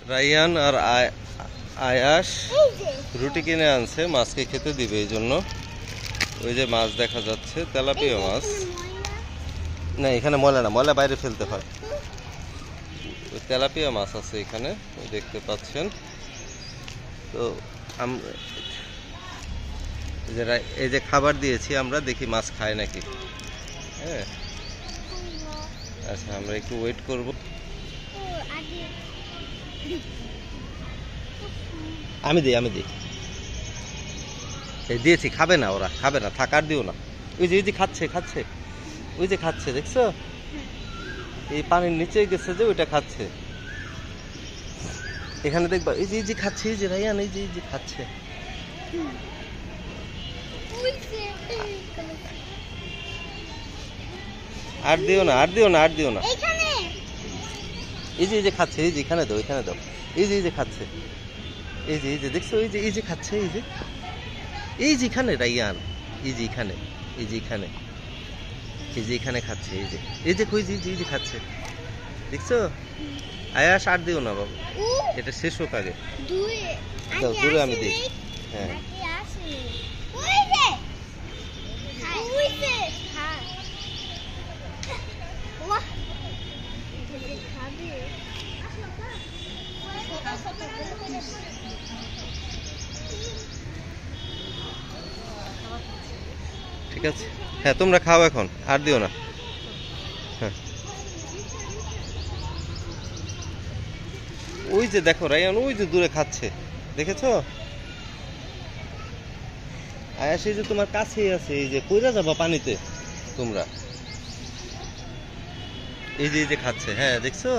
Ryan আর আয়াস রুটি কিনে আনছে, মাছকে খেতে দিবে এই জন্য। ওই যে মাছ দেখা যাচ্ছে, তেলাপিয়া মাছ। না এখানে ময়লা না, ময়লা বাইরে ফেলতে হয়। ওই তেলাপিয়া মাছ আছে এখানে, দেখতে পাচ্ছেন। তো এই যে খাবার দিয়েছি আমরা, দেখি মাছ খায় নাকি। হ্যাঁ আচ্ছা, আমরা একটু ওয়েট করব। আমি দিই দিয়েছি, খাবে না ওরা, খাবে না, থাকার দিও না। ওই যে খাচ্ছে ওই যে খাচ্ছে, দেখছো? এই পানির নিচে গেছে যে, ওইটা খাচ্ছে। এখানে দেখবা এই যে খাচ্ছে, এই যে রায়ান এই যে খাচ্ছে। আর দিও না এই যে খাচ্ছে, এই যে এখানে দাও এই যে খাচ্ছে, এই যে দেখছো? এই যে খাচ্ছে, এই যে এখানে রায়ান, এই যে এখানে খাচ্ছে, এই যে কই যে খাচ্ছে, দেখছো? আয়াস আর দিও না বাবু, এটা শেষ হোক আগে। দূরে আমি দিই। হ্যাঁ ঠিক আছে, হ্যাঁ তোমরা খাও এখন, আর দিও না। হ্যাঁ ওই যে দেখো রায়ান, ওই যে দূরে খাচ্ছে, দেখেছো? আয়াস এই যে তোমার কাছেই আছে, এই যে কইরা যাবা পানিতে তোমরা। এই যে খাচ্ছে, হ্যাঁ দেখছো?